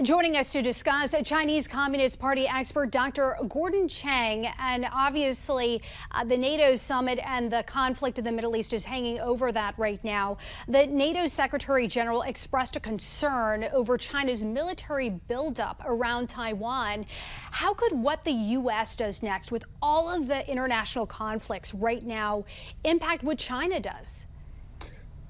Joining us to discuss, Chinese Communist Party expert Dr. Gordon Chang. And obviously, the NATO summit and the conflict in the Middle East is hanging over that right now. The NATO Secretary General expressed a concern over China's military buildup around Taiwan. How could what the U.S. does next with all of the international conflicts right now impact what China does?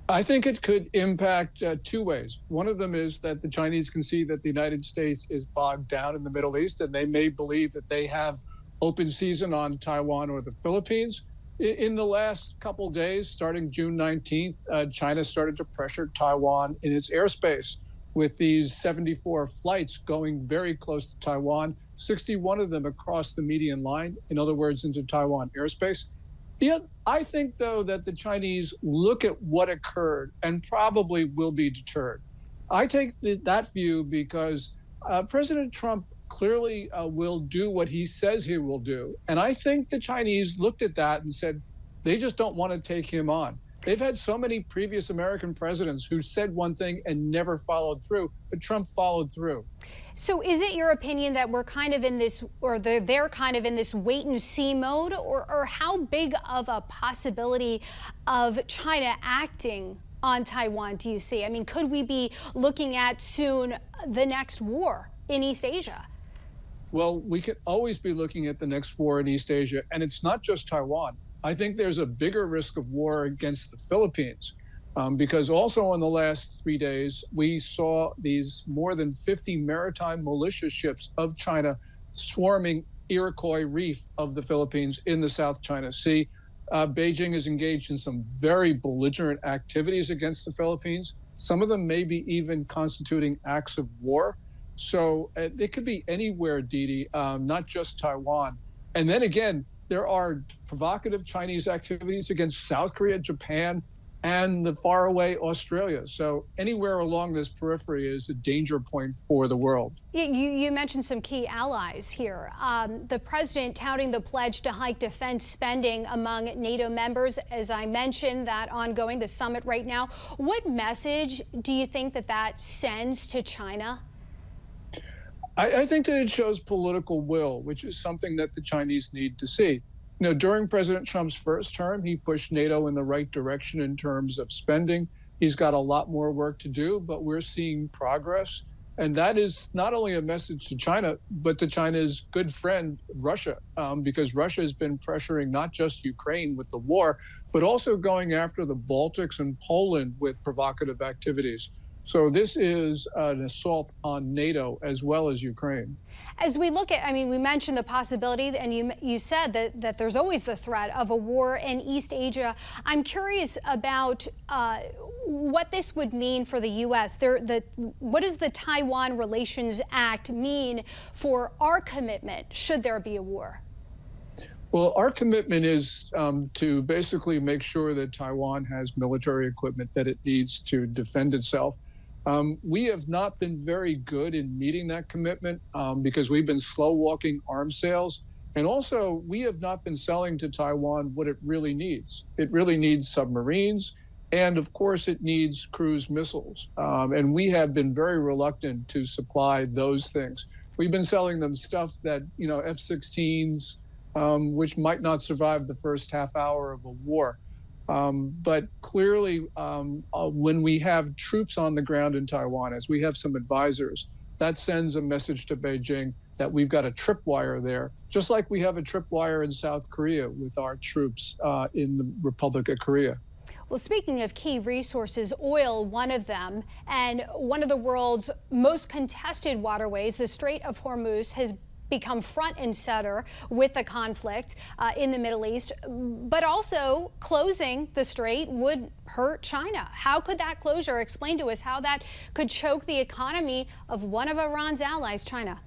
I think it could impact two ways. One of them is that the Chinese can see that the United States is bogged down in the Middle East, and they may believe that they have open season on Taiwan or the Philippines. In the last couple days, starting June 19th, China started to pressure Taiwan in its airspace with these 74 flights going very close to Taiwan, 61 of them across the median line, in other words, into Taiwan airspace. Yeah, I think, though, that the Chinese look at what occurred and probably will be deterred. I take that view because President Trump clearly will do what he says he will do. And I think the Chinese looked at that and said they just don't want to take him on. They've had so many previous American presidents who said one thing and never followed through, but Trump followed through. So is it your opinion that we're kind of in this, or they're kind of in this wait and see mode, or how big of a possibility of China acting on Taiwan do you see? I mean, could we be looking at soon the next war in East Asia? Well, we could always be looking at the next war in East Asia, and it's not just Taiwan. I think there's a bigger risk of war against the Philippines. Because also in the last 3 days, we saw these more than 50 maritime militia ships of China swarming Iroquois Reef of the Philippines in the South China Sea. Beijing is engaged in some very belligerent activities against the Philippines. Some of them may be even constituting acts of war. So it could be anywhere, Didi, not just Taiwan. And then again, there are provocative Chinese activities against South Korea, Japan, and the faraway Australia. So anywhere along this periphery is a danger point for the world. You mentioned some key allies here. The president touting the pledge to hike defense spending among NATO members. As I mentioned, that ongoing, the summit right now. What message do you think that sends to China? I think that it shows political will, which is something that the Chinese need to see. You know, during President Trump's first term, he pushed NATO in the right direction in terms of spending. He's got a lot more work to do, but we're seeing progress. And that is not only a message to China, but to China's good friend, Russia, because Russia has been pressuring not just Ukraine with the war, but also going after the Baltics and Poland with provocative activities. So this is an assault on NATO as well as Ukraine. As we look at, I mean, we mentioned the possibility, and you said that there's always the threat of a war in East Asia. I'm curious about what this would mean for the U.S. What does the Taiwan Relations Act mean for our commitment should there be a war? Well, our commitment is to basically make sure that Taiwan has military equipment that it needs to defend itself. We have not been very good in meeting that commitment because we've been slow walking arms sales. And also, we have not been selling to Taiwan what it really needs. It really needs submarines. And of course, it needs cruise missiles. And we have been very reluctant to supply those things. We've been selling them stuff that, you know, F-16s, which might not survive the first half hour of a war. But clearly, when we have troops on the ground in Taiwan, as we have some advisors, that sends a message to Beijing that we've got a tripwire there, just like we have a tripwire in South Korea with our troops in the Republic of Korea. Well, speaking of key resources, oil, one of them, and one of the world's most contested waterways, the Strait of Hormuz, has become front and center with the conflict in the Middle East, but also closing the strait would hurt China. How could that closure, explain to us how that could choke the economy of one of Iran's allies, China?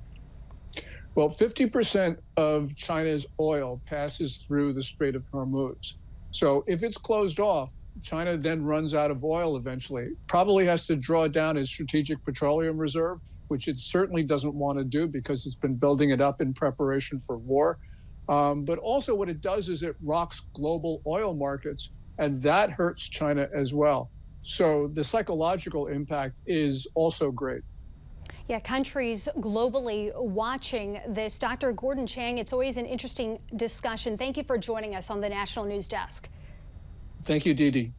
Well, 50% of China's oil passes through the Strait of Hormuz. So if it's closed off, China then runs out of oil eventually, probably has to draw down its strategic petroleum reserve, which it certainly doesn't want to do because it's been building it up in preparation for war. But also what it does is it rocks global oil markets, and that hurts China as well. So the psychological impact is also great. Yeah, countries globally watching this. Dr. Gordon Chang, it's always an interesting discussion. Thank you for joining us on the National News Desk. Thank you, Dee Dee.